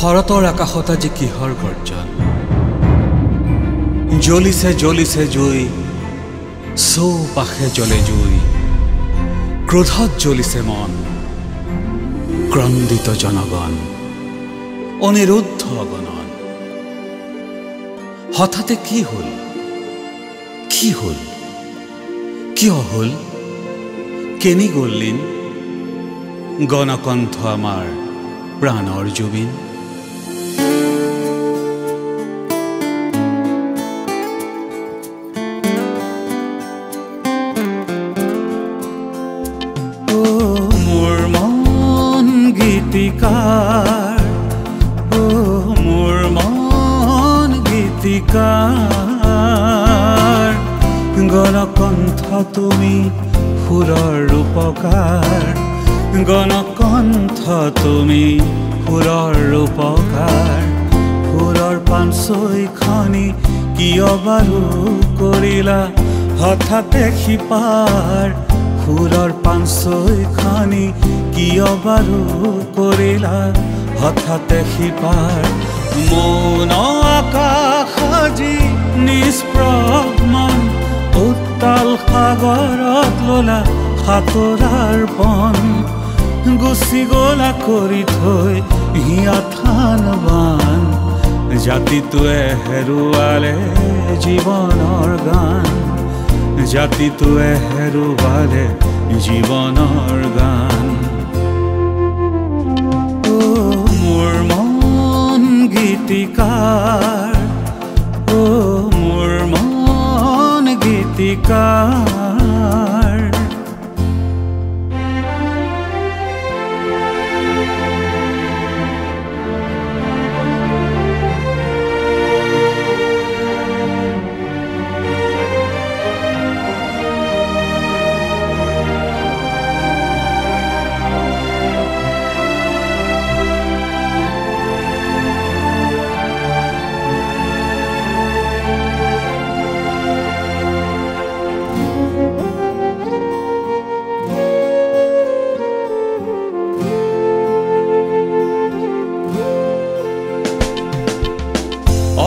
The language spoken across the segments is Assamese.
শৰতৰ আকাশত আজি কিহৰ গৰ্জন জ্বলিছে জ্বলিছে জুই চৌপাশে জ্বলে জুই ক্ৰোধত জ্বলিছে মন ক্ৰন্দিত জনগণ অনিৰুদ্ধ অগণন হঠাতে কি হল কিয় হল কেনি গ'ললিন গণকণ্ঠ আমাৰ প্ৰাণৰ জুবিন মোৰ মন গীতিকাৰ গণকণ্ঠ তুমি সুৰৰ ৰূপকাৰ গণকণ্ঠ তুমি সুৰৰ ৰূপকাৰ সুৰৰ পাঞ্চৈখনি কিয় বাৰু কৰিলা হঠাতে সিপাৰ সুৰৰ পাঞ্চৈখনি কিয় বাৰু কৰিলা হঠাতে সিপাৰ মৌন আকাশ আজি নিষ্প্ৰভ মন উত্তাল সাগৰত ললা সাঁতোৰাৰ পণ গুচি গলা কৰি থৈ হিয়া থান বান জাতিটোৱে হেৰুৱালে জীৱনৰ গান জাতিটোৱে হেৰুৱালে জীৱনৰ গান মোৰ মন গীতিকাৰ মোৰ মন গীতিকাৰ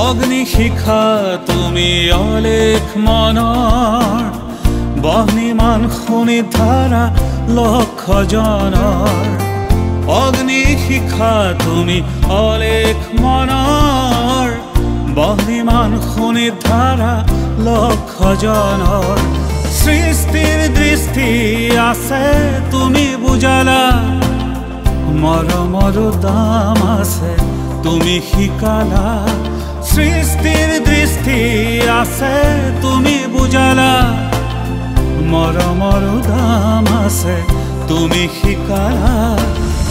অগ্নি শিখা তুমি অলেখ মনৰ বহ্নিমান শুনি ধাৰা লক্ষ জনৰ অগ্নি শিখা তুমি অলেখ মনৰ বহ্নিমান শুনি ধাৰা লক্ষ জনৰ সৃষ্টিৰ দৃষ্টি আছে তুমি বুজালা মৰমৰো দাম আছে তুমি শিকালা সৃষ্টিৰ দৃষ্টি আছে তুমি বুজালা মৰমৰো দাম আছে তুমি শিকালা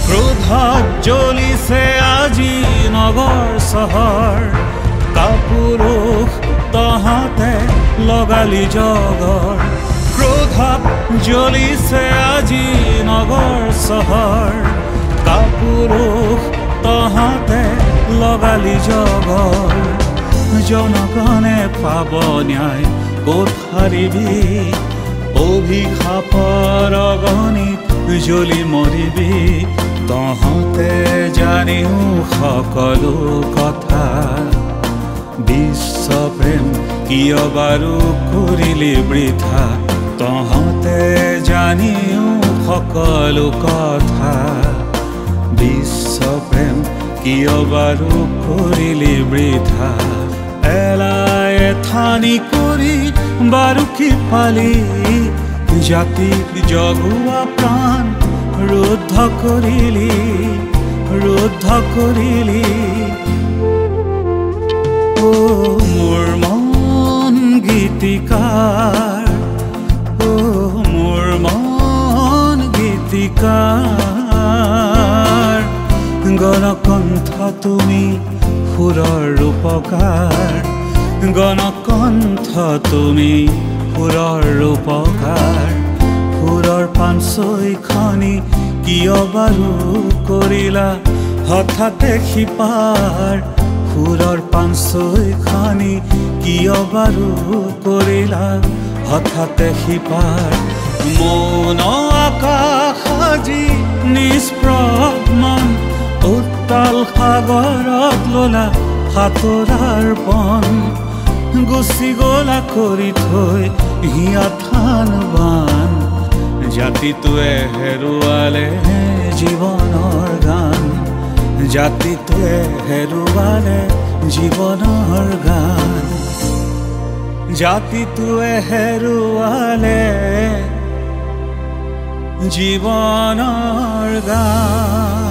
ক্ৰোধত জ্বলিছে আজি নগৰ চহৰ কাপুৰুষ তহঁতে লগালি জগৰ ক্ৰোধত জ্বলিছে আজি নগৰ চহৰ কাপুৰুষ তহঁতে লগালি জগৰ জনগণে পাব ন্যায় ক'ত হাৰিবি অভিশাপৰ অগণিত জ্বলি মৰিবি তহঁতে জানিও সকলো কথা বিশ্ব প্ৰেম কিয় বাৰু কৰিলি বৃথা তহঁতে জানিও সকলো কথা বিশ্ব প্ৰেম কিয় বাৰু কৰিলি বৃথা এলাই থানি কৰি বাৰু কি পালি জাতিক জগুৱা প্ৰাণ ৰুদ্ধ কৰিলি মোৰ মন গীতিকাৰ মোৰ মন গীতিকাৰ গণকণ্ঠ তুমি সুৰৰ ৰূপকাৰ গণকণ্ঠ তুমি সুৰৰ ৰূপকাৰ সুৰৰ পাঞ্চৈখনি কিয় বাৰু কৰিলা হঠাতে সিপাৰ সুৰৰ পাঞ্চৈখনি কিয় বাৰু কৰিলা হঠাতে সিপাৰ মৌন আকাশ আজি নিষ্প্ৰভ মন উতাল সাগৰত ললা সাঁতোৰাৰ পণ গুচি গলা কৰি থৈ হিয়া থান বান জাতিটোৱে হেৰুৱালে জীৱনৰ গান জাতিটোৱে হেৰুৱালে জীৱনৰ গান জাতিটোৱে হেৰুৱালে জীৱনৰ গান